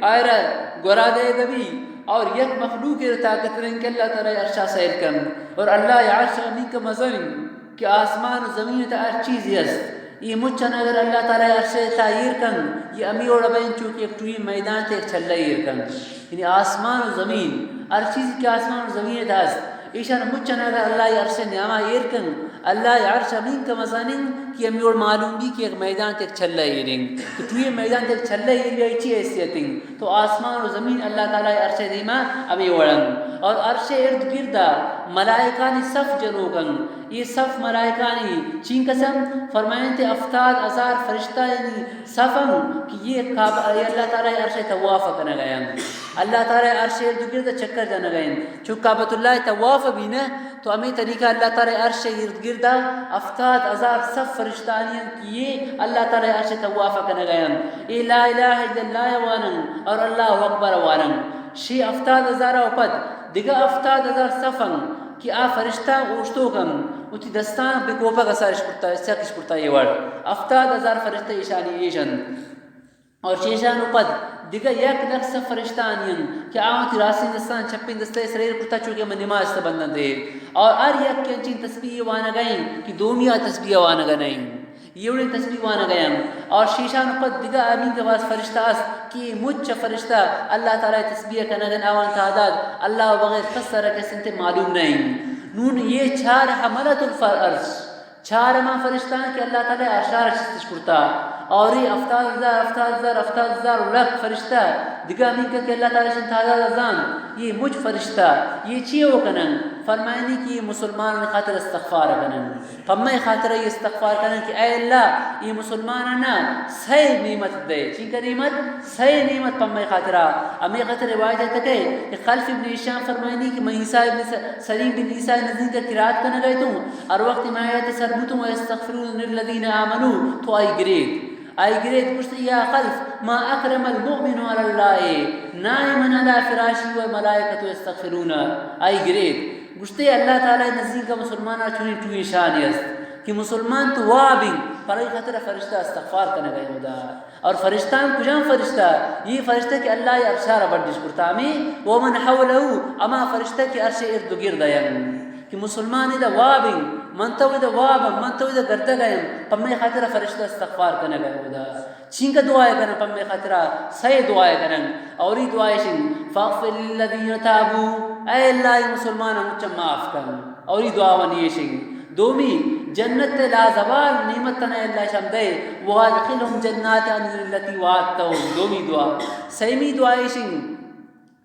آئرہ گرا دے گبی اور یک مخلوق طاقت رہیں کہ اللہ تعالیٰ عرشہ سیر کم اور اللہ عرش امین کا مزن کہ آسمان و زمین تا ہر چیز یست یہ مچھن اگر اللہ تعالیٰ عرش تایر کن یہ امی اور ابین چونکہ ایک ٹوئی میدان تے ایک چھلہ ایر کن یعنی آسمان و زمین ہر چیز کے آسمان و زمین داست ایشان مچن اگر اللہ عرش نیاما ایرکن اللہ عرش امین کا مزانن کہ ہمیں اور معلوم بھی کہ ایک میدان تک چل ایرنگ تو تو یہ میدان تک چل ایریا اچھی حیثیتیں تو آسمان و زمین اللہ تعالیٰ عرش دیما ہمیں وڑن اور عرش ارد گردہ ملائکانی صف جنوگن یہ صف ملائکانی چین قسم فرمائیں تھے 70,000 فرشتہ یعنی صفن کہ یہ اللہ تعالیٰ عرش طواف کرنا گیا اللہ تعالیٰ عرش ارد گرد چکر جانا گئے چونکہ کعبۃ اللہ طواف بھی نا تو ہمیں طریقہ اللہ تعالیٰ عرش ارد گردہ 70,000 صف فرشتانی کہ یہ اللہ تعالیٰ عرش طواف کرنا گیا اے لا الہ الا اللہ وانن اور اللہ اکبر وانن شی 70,000 اوپد دیگا 70,000 صفن کہ آ فرشتہ اوشتو کم اتی دستان بکوپا کا سارش کرتا ہے اس سے کش کرتا ہے یہ ورد 70,000 فرشتہ ایشانی ایشن اور شیشان اوپد دیگا 100,000 فرشتہ آنین کہ آمتی راسین دستان چھپین دستے سریر کرتا چونکہ میں نماز سے بندن دے اور ار یک کے انچین تسبیح وانا گئیں کہ دومیا تسبیح وانا گئیں یہ انہیں تسبیح وانا گئیں اور شیشان اوپد دیگا آمین کے بعد فرشتہ اس کہ مجھ فرشتہ اللہ تعالیٰ تسبیح کا نگن آوان تعداد اللہ بغیر قصر کے سنتے معلوم نہیں نون یہ 4 حملت الفرش 4 ماہ فرشتہ کہ اللہ تعالیٰ ارشار شکرتا اور یہ 70,000 لکھ فرشتہ دیگا امین کہ اللہ تعالیٰ شن تعداد ازان یہ مجھ فرشتہ یہ چیئے وہ کنن فرمائنی کہ یہ مسلمان خاطر استغفار کنن فمیں خاطر یہ استغفار کنن کہ اے اللہ یہ مسلمانانا صحیح نعمت دے چین کا نعمت صحیح نعمت فمیں خاطرہ ہمیں خاطر روایت ہے تکے کہ خلف ابن عشام فرمائنی کہ میں عیسیٰ ابن سلیم بن عیسیٰ نزدین کا قرآت کرنے گئے توں اور وقت میں آیت سربتوں ویستغفرون للذین آمنوا تو آئی گریت کچھ یا خلف ما اکرم المؤمن علی اللہ نائمن علی فراشی و ملائکت استغفرون آئی گریت گشتے اللہ تعالیٰ نزدین کا مسلمانہ چونی ٹوئی شانی است کہ مسلمان تو وابن پر خطر فرشتہ استغفار کرنے گئے ہودا اور فرشتان کجان فرشتہ یہ فرشتہ کہ اللہ ارشار بردش کرتا ہمیں ومن حولہو اما فرشتہ کہ ارش ارد گرد آئیں کہ مسلمان دا وابن منتو دا وابن منتو دا گردہ گئے پمی خاطرہ فرشتہ استغفار کرنے گئے ہودا چین کا دعائے کرنا پمی خاطرہ صحیح دعائے کرنا اور یہ دعائے شن فاغفر للذین تابو اے اللہ مسلمان مجھے معاف کرنا اور یہ دعا ونی شن دومی جنت لا زوال نعمت تنہ اللہ شم دے وادخلہم جنات اللتی وعدتہم دومی دعا سیمی دعائے شن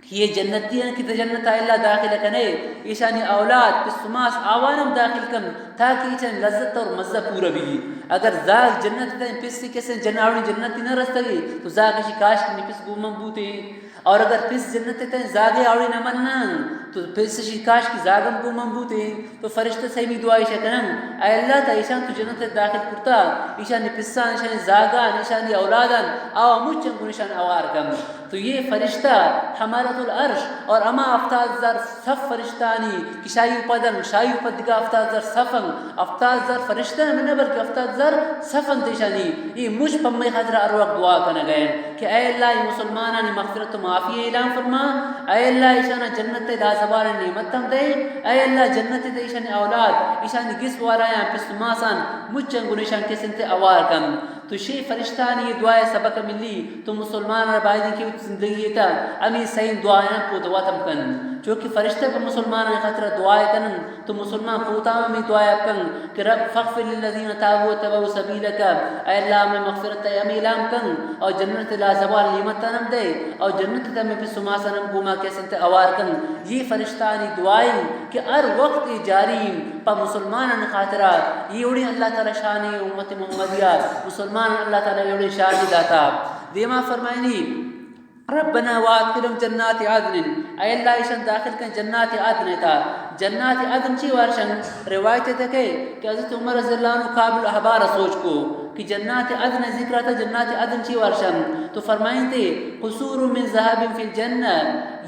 یہ جنتی ہیں کہ جنت اللہ داخل کنے ایشانی اولاد پس سماس آوانم داخل کن تاکہ ایشان لذت اور مزہ پورا بھی اگر زاگ جنت تین پس سی کسے جناوڑی جنتی نہ رستا گئی تو زاگ اشی کاش کنی پس گومن بوتے اور اگر پس جنت تین زاگے آوڑی نہ مننا تو پس اشی کاش کی زاگم گومن بوتے تو فرشتہ سیمی دعائی شکنن اے اللہ تا ایشان تو جنت داخل کرتا ایشانی پسان ایشانی زاگان ایشانی اولادان آوا مجھن کنشان آوار کم تو یہ فرشتہ حمالت العرش اور اما 70,000 صف فرشتانی کہ شاہی پدن شاہی پدگا 70,000 صفن 70,000 فرشتہ میں نبر کہ 70,000 صفن تیشانی یہ مجھ پمی خاطر اروق دعا کرنے گئے کہ اے اللہ یہ مسلمانانی مغفرت و معافی اعلان فرما اے اللہ ایشانا جنت دا زبار نعمت تم دے اے اللہ جنت دا ایشانی اولاد ایشانی گس وارایا پس ماسان مجھ چنگو نشان کسنتے اوار کم تو شی فرشتانی یہ دعائے سبق ملی تو مسلمان اور بائدی کی زندگی تا امی صحیح دعائیں کو دواتم کن چونکہ فرشتہ پر مسلمان خطرہ دعائیں کن تو مسلمان پوتاں میں دعائیں کن کہ رب فغفر للذین تابوا واتبعوا سبیلک اے اللہ میں مغفرت امی اعلان کن اور جنت لا زوال نعمت نم دے اور جنت تا میں سما سنم گما کیسے اوار کن یہ فرشتانی دعائیں کہ ہر وقت جاری پر مسلمان خاطرہ یہ اڑی اللہ تعالی شان امت محمدیہ مسلمان اللہ تعالی اڑی شان داتا دیما فرمائنی ربنا وادخلهم جنات عدن اے اللہ ایشان داخل کن جنات عدن تا جنات عدن چی وارشن روایت ہے کہ حضرت عمر رضی اللہ عنہ قابل احبار سوچ کو کہ جنات عدن ذکر تھا جنات عدن چی وارشن تو فرمائیں تھے قصور من ذهب فی الجنہ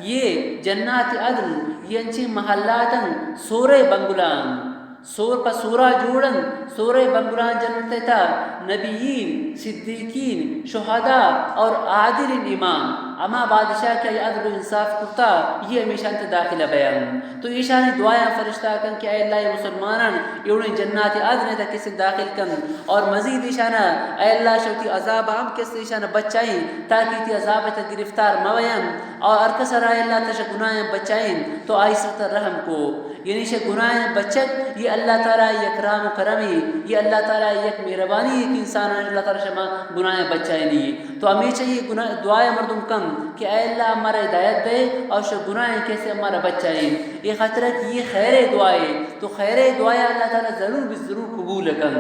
یہ جنات عدن یہ انچی محلاتن سورے بنگلان سور پر سورہ جوڑن سورہ بنگلان جنت تا نبیین صدیقین شہداء اور عادل امام اما بادشاہ کیا یہ عدل و انصاف کرتا یہ ہمیشہ انت داخلہ بیان تو ایشانی دعائیں فرشتہ کن کہ اے اللہ مسلمانان یوڑیں جنات عدن تک کسی داخل کن اور مزید ایشانہ اے اللہ شوتی عذاب ہم کسی ایشانہ بچائیں تاکہ تی عذاب تک گرفتار مویم اور ارکسر اے اللہ تشہ گناہیں بچائیں تو آئی سکتا رحم کو یعنی شہ گناہیں بچت یہ اللہ تعالیٰ یک رحم و کرمی یہ اللہ تعالیٰ یک مہربانی ہے کہ انسان اللہ تعالیٰ شما گناہیں بچائیں نہیں تو ہمیشہ یہ دعائیں مردم کم کہ اے اللہ ہمارا ہدایت دے اور شہ گناہیں کیسے ہمارا بچائیں یہ خطرہ کہ یہ خیر دعائیں تو خیر دعائیں اللہ تعالیٰ ضرور ضرور قبول کن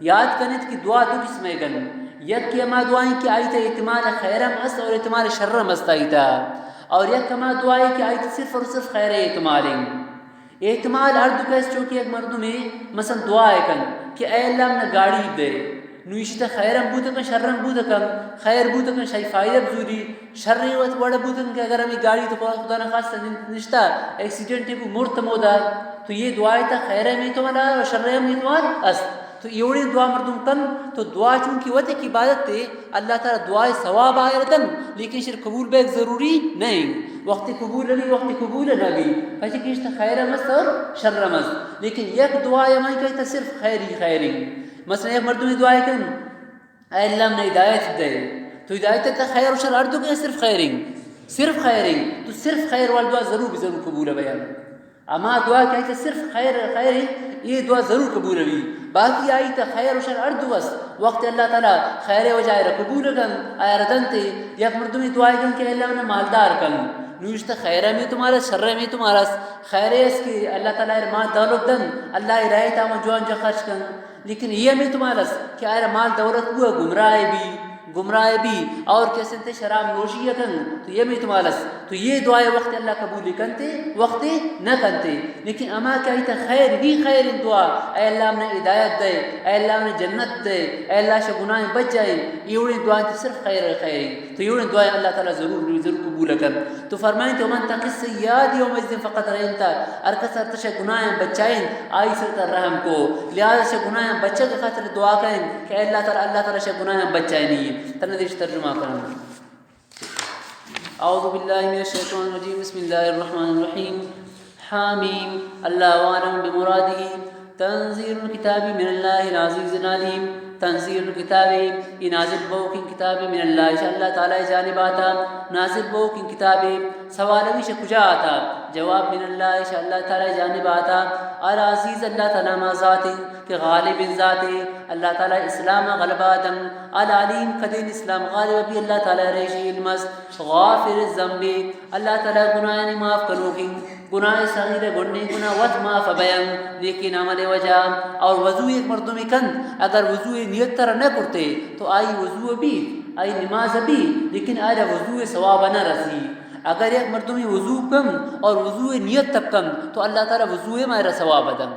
یاد کنت کہ دعا دو قسم گن یک کہ ہما دعائیں کہ آئیتا احتمال خیرم است اور احتمال شرم است آئیتا اور یک ہما دعائیں کہ آئیتا صرف اور صرف خیر احتمالیں احتمال اردو کیس چونکہ ایک مردم میں مثلا دعا ہے کن کہ اے اللہ ہمیں گاڑی دے نویشتا خیرم بودتا کن شرم بودتا کن خیر بودتا کن شای فائدہ بزوری شرری وقت بڑا بودتا کن کہ اگر ہمیں گاڑی تو خدا نخواست نشتا ایکسیڈنٹ ہے مرت مودا تو یہ دعا ہے تا خیر میں تو ملا اور شر میں تو است تو یہ دعا مردم کن تو دعا چونکہ وقت کی عبادت تے اللہ تعالیٰ دعائے ثواب آئے ردن لیکن شر قبول بیک ضروری نہیں وقت قبول نبی وقت قبول نبی پچھے کشتا خیر مست اور شر مست لیکن یک دعا یہ مائی کہتا صرف خیری مثلا ایک مردم دعا ہے کن اے اللہ ہم نے ہدایت دے تو ہدایت تا خیر و شر اردو کہ صرف خیریں تو صرف خیر والا دعا ضرور قبول ہے بیان اما دعا کہتے صرف خیر یہ دعا ضرور قبول ہوئی باقی آئی تا خیر و شر اردو بس وقت اللہ تعالیٰ خیر و جائے قبول کن آیا ردن تے یک مردمی دعائی کن کہ اللہ انہیں مالدار کن نوشتا خیرہ میں تمہارا شرہ میں تمہارا خیر ہے اس کی اللہ تعالیٰ مال دولت دن اللہ رائے تا جوان جو خرچ کن لیکن یہ میں تمہارا کہ آیا مال دولت ہوا گمراہ بھی اور کیسے تے شراب نوشی کن تو یہ میں تمہارا تو یہ دعائیں وقت اللہ قبول کنتے وقت نہ کنتے لیکن اما کیا تا خیر بھی خیر دعا اے اللہ ہم نے ہدایت دے اے اللہ ہم نے جنت دے اے اللہ سے گناہیں بچ جائیں یہ دعائیں تو صرف خیر تو یہ دعائیں اللہ تعالیٰ ضرور قبول کر تو فرمائیں تو من تک اس سے یاد یوم اس دن فقط رہتا ارکسر تشہ گناہیں بچائیں آئی سرطر رحم کو لہذا سے گناہیں بچے کے خاطر دعا کریں کہ اے اللہ تعالیٰ سے گناہیں بچائیں نہیں تندیش ترجمہ کرنا اعوذ باللہ من الشیطان الرجیم بسم اللہ الرحمن الرحیم حامیم اللہ عالم بمرادہ تنزیل الکتاب من اللہ العزیز العلیم تنزیل الکتاب یہ نازل بو کی کتاب من اللہ ان شاء اللہ تعالی جانب آتا نازل بو کی کتاب سوال بھی کجا آتا جواب من اللہ ان شاء اللہ تعالی جانب آتا العزیز اللہ تعالی ما ذات کہ غالب ذات اللہ تعالی اسلام غلبہ دم العلیم قدین اسلام غالب بھی اللہ تعالی ریشی علمس غافر الذنب اللہ تعالی گناہیں معاف کرو گی گناہ صغیر گناہ وقت معاف بیان لیکن عمل وجہ اور وضو ایک مردم کن اگر وضو نیت طرح نہ کرتے تو آئی وضو بھی آئی نماز بھی لیکن آئی وضو ثواب نہ رسی اگر ایک مردم وضو کم اور وضو نیت تب کم تو اللہ تعالی وضو مارا ثواب دم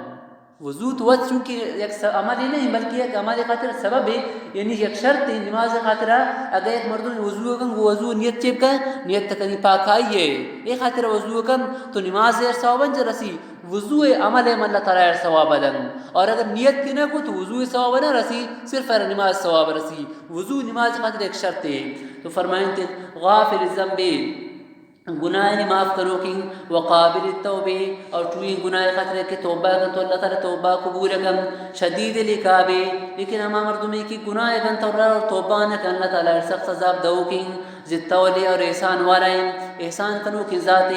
وضو تو وقت چونکہ ایک عمل ہی نہیں بلکہ ایک عمل خاطر سبب ہے یعنی ایک شرط ہے نماز خاطر اگر ایک مردم وضو کم وہ وضو نیت چیپ کا نیت تک نہیں پاک آئیے ایک خاطر وضو کم تو نماز ثواب جو رسی وضو عمل اللہ تعالیٰ ثواب دن اور اگر نیت کی نہ کو تو وضو ثواب نہ رسی صرف نماز ثواب رسی وضو نماز خاطر ایک شرط ہے تو فرمائیں غافل الذنب گناہ معاف کرو کی وقابل التوبہ اور چوئی گناہ خطرے کے توبہ کن تو اللہ تعالیٰ توبہ قبول کن شدید العقاب لیکن ہما مردمی کی گناہ کن تو اور توبہ نہ کن اللہ تعالیٰ سخت عذاب دو کی ذی اور احسان والائیں احسان کنو کی ذات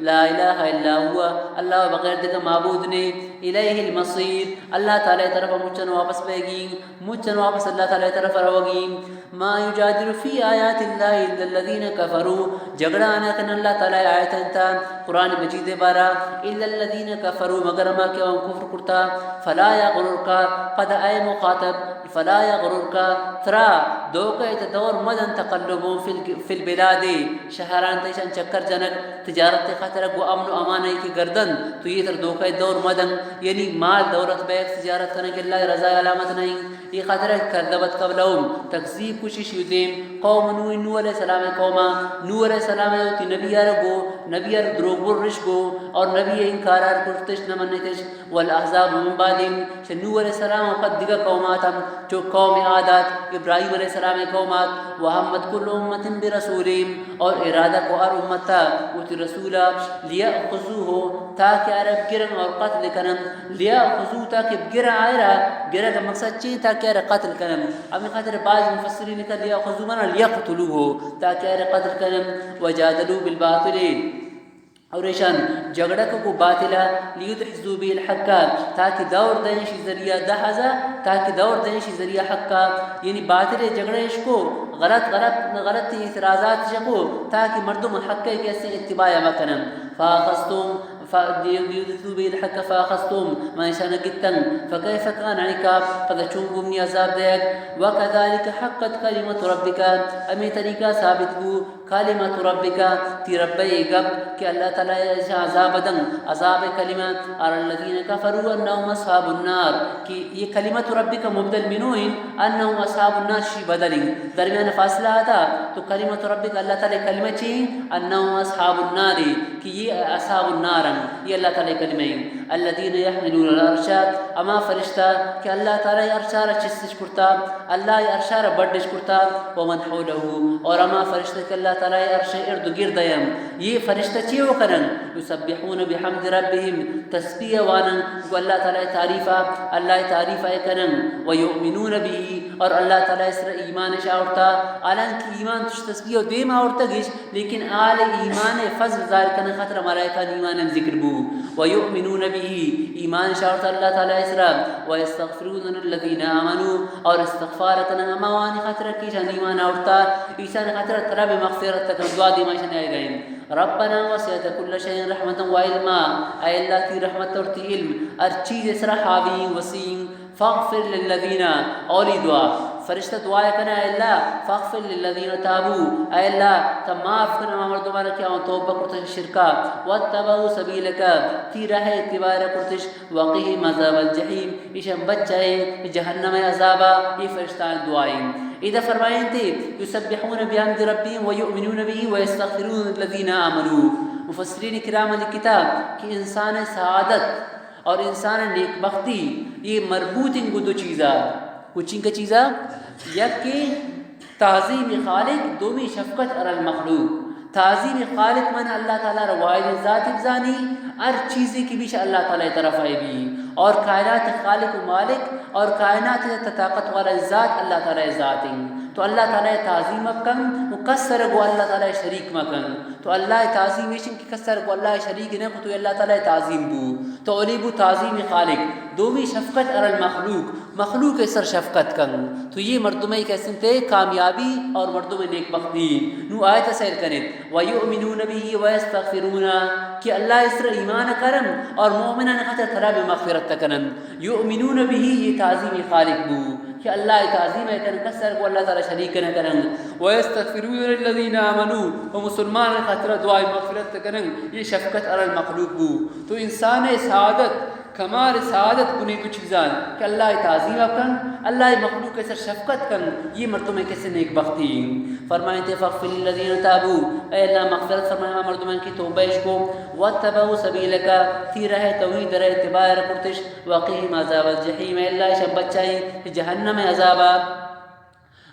لا الہ الا ہوا اللہ بغیر دیکھا معبود نے الیہ المصیر اللہ تعالیٰ طرف مجھن واپس بے گی مجھن واپس اللہ تعالیٰ طرف روگی ما یجادل فی آیات اللہ الا الذین کفروا جگڑا آنا کن اللہ تعالیٰ آیت انتا قرآن مجید بارا الا الذین کفروا مگر ما کیا ان کفر کرتا فلا یغررکا قد اے مخاطب فلا یغررکا ترا دوکہ تدور مدن تقلبون فی البلاد شہران تیشان چکر جنک تجارت خاطر گو امن و امان کی گردن تو یہ تر دھوکہ دور مدن یعنی مال دولت بیک تجارت کرنے کے اللہ رضا علامت نہیں یہ خاطر کردبت قبلہم تکذیب کوشش یدیم قوم نوح علیہ السلام قوما نوح علیہ السلام ہوتی نبی گو نبی دروغ برش گو اور نبی انکارار کرتش نمنتش والاحزاب من بعدهم نوح علیہ السلام قد دیگا قوماتم جو قوم عادات ابراہیم علیہ السلام قومات وحمد کل امت برسولیم اور ارادہ کو ہر امتا وتی رسولا لیأخذوه تاکہ عرب گرن اور قتل کنم لیأخذوه تاکہ گرن آئرہ گرن کا مقصد چیئے تاکہ عرب قتل کنم امی خاطر بعض مفسرین کا لیأخذوه منا لیقتلوه تاکہ عرب قتل کنم وجادلو بالباطل اور ایشان جگڑا کو باطلا لیدحزو بی الحقا تاکہ دور دینشی ذریعہ دہزا تاکہ دور دینشی ذریعہ حقا یعنی باطل جگڑا کو غلط اعتراضات شکو تاکہ مردم حق کے سے اتباع مکنم فاخستم فَيُدْثُوا بِهِ الْحَقَّ فَأَخَذْتُمْ مَا شَانَ جِتًّا فَكَيْفَ كَانَ عِقَابِ فَتَشُنْبُمْ عذاب دیکھ وَكَذَلِكَ حَقَّتْ كَلِمَةُ رَبِّكَ امی طریقہ ثابت ہو کلمۃ ربک تی رب گب کہ اللہ تعالی عذاب دن عذاب کلمہ اور الذین کفروا انهم اصحاب النار کہ یہ کلمۃ ربک مبدل منوین انهم اصحاب النار شی بدل درمیان فاصلہ تھا تو کلمۃ ربک اللہ تعالی کلمہ چی انهم اصحاب النار کہ یہ اصحاب النار یہ اللہ تعالی کلمہ الذین يحملون العرش اما فرشتہ کہ اللہ تعالی عرش چستش کرتا اللہ عرش بڑش کرتا ومن حوله اور اما فرشتہ کہ اللہ تعالی عرش ارد گرد یہ فرشتہ چیو کرن یسبحون بحمد ربهم تسبیح وانن کو اللہ تعالی تعریف کرن ویؤمنون به اور اللہ تعالی اس ایمان شاورتا الان کی ایمان تش تسبیح دیم اورتا گش لیکن آل ایمان فضل ظاہر کرن خاطر ملائکہ ایمان ذکر بو ویؤمنون به ایمان شاورتا اللہ تعالی اسرا ويستغفرون الذين آمنوا اور استغفار کرن اموان خاطر کی جان ایمان اورتا ایشان خاطر طلب مغفرت تک دعا دی ماشن آئے گئے ربنا وسعت كل شيء رحمتا وعلما اے اللہ کی رحمت اور تی علم ہر چیز اسرا حاوی وسیع فاغفر للذین اولی دعا فرشتہ دعا کرنا اے اللہ فاغفر للذین تابوا اے اللہ تم معاف کرنا مردمان کیا توبہ کرتش شرکا واتبعوا سبیلک تی راہ اتباع کرتش وقیہم عذاب الجحیم ایشم بچائے جہنم عذابا یہ فرشتان دعائیں اذا فرمائیں تھے یسبحون بحمد ربهم ویؤمنون به ویستغفرون الذین آمنوا مفسرین کرام کتاب کہ انسان سعادت اور انسان نیک بختی یہ مربوط ان کو دو چیزاں کچھ ان کا چیزاں یک کہ تعظیم خالق دومی شفقت علی المخلوق تعظیم خالق من اللہ تعالی روائد ذات افزانی ہر چیزیں کی بیش اللہ تعالی طرف آئے بھی اور کائنات خالق و مالک اور کائنات طاقت والا ذات اللہ تعالی ذات تو اللہ تعالی تعظیم کن مکسر گو اللہ تعالی شریک مکن تو اللہ تعظیم کی کسر کو اللہ شریک نہ کو تو اللہ تعالی تعظیم بو تو علیبو تعظیم خالق دومی شفقت علی المخلوق مخلوق سر شفقت کن تو یہ مردمہ کیسے تھے کامیابی اور مردمہ نیک بختی نو آیت سیر کریں ویؤمنون به ویستغفرون کہ اللہ اس طرح ایمان کرن اور مومنان خاطر طلب مغفرت کرن یؤمنون به یہ تعظیم خالق بو کہ اللہ تعظیم کرن کسر کو اللہ تعالی شریک نہ کرن ویستغفرون للذین آمنوا و مسلمان خاطر دعا مغفرت کرن یہ شفقت علی المخلوق بو تو انسان سعادت کمال سعادت بنی دو چیزان کہ اللہ تعظیم کن اللہ مخلوق کے سر شفقت کن یہ مرتبہ کیسے نیک بختی فرمائیں تے فاغفر للذین تابوا اے اللہ مغفرت فرمائیں مردمان کی توبہ کو واتبعوا سبیلک تی رہ توحید رہ اتباع کرتش وقیہم عذاب الجحیم اے اللہ شب بچائی جہنم عذابا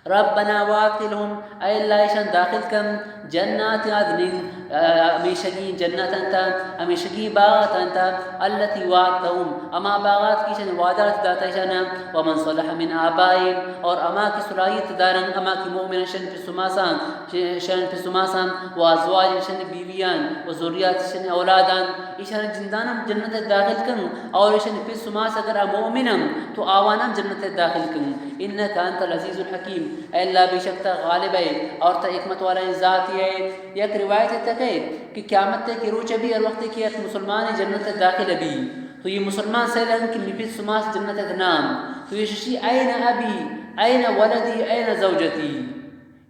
ربنا وادخلهم اے اللہ ایشان داخل کن جنات عدن ہمیشگی جنت انتا ہمیشگی باغات انتا التي وعدتهم اما باغات کی شن وعدات داتا شنا ومن صلح من آبائهم اور اما کی صلاحیت دارن اما کی مؤمن شن پی سماسان وازواج شن بیویان وذریات شن اولادان ایشان جندانم جنت داخل کن اور ایشان پی سماس اگر مومنم تو آوانم جنت داخل کن انکا انت العزیز الحکیم اے اللہ بے شک غالب ہے اور تا حکمت والا ذاتی ہے یک روایت تک ہے کہ قیامت تک روچ بھی اور وقت کی ایک مسلمان جنت داخل بھی تو یہ مسلمان سے لگن کہ نفس سماس جنت نام تو یہ ششی این ابی این ولدی این زوجتی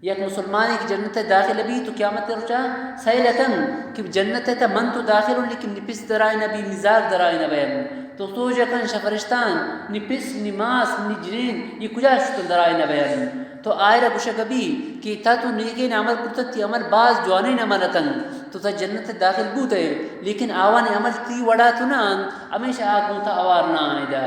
یک مسلمانی کی جنت داخل بھی تو قیامت رچا سیلتن کہ جنت تا من تو داخل لیکن نپس درائی نبی مزار درائی نبیم تو جکن شفرشتان نپس نماس نجرین یہ کجا شتن درائی نبیم تو آئرہ گوشہ کبھی کہ تا تو نیکین عمل کرتا تی عمل باز جوانین عملتن تو تا جنت داخل بوتے لیکن آوان عمل تی وڑا تو نان ہمیشہ آگوں تا آوار نہ آئے دا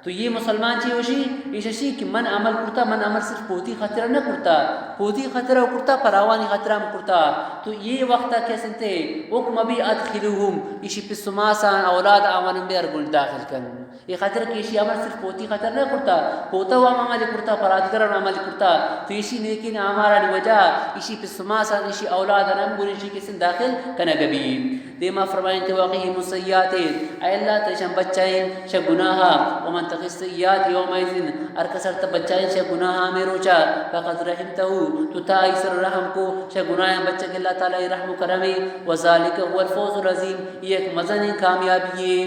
تو یہ مسلمان چی ہوشی ایشی کہ من عمل کرتا من عمل صرف پوتی خطرہ نہ کرتا پوتی خطرہ کرتا پراوانی خطرہ کرتا تو یہ وقتا کیسے تے حکم ابھی ادخلوہم ایشی پس سماسان اولاد آمانن بے ارگل داخل کن یہ خطر کہ ایشی عمل صرف پوتی خطر نہ کرتا پوتا ہوا عمل کرتا پرادگران عمل کرتا تو ایشی نیکین آمارانی وجہ ایشی پس سماسان ایشی اولاد آمانن ایشی کسن داخل کنگبین دیما فرمائیں کہ واقعی مسیحات اے اللہ تیشن بچائیں شا گناہا ومن تقی السیئات یومئذن ارکسر تا بچائیں شا گناہا میں روچا فقد رحمتہو تو تا ایسر رحم کو شا گناہاں بچہ کہ اللہ تعالی رحم کرمی وذالک هو الفوز العظیم یہ ایک مزن کامیابی ہے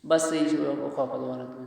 بس سے خواب دوارت میں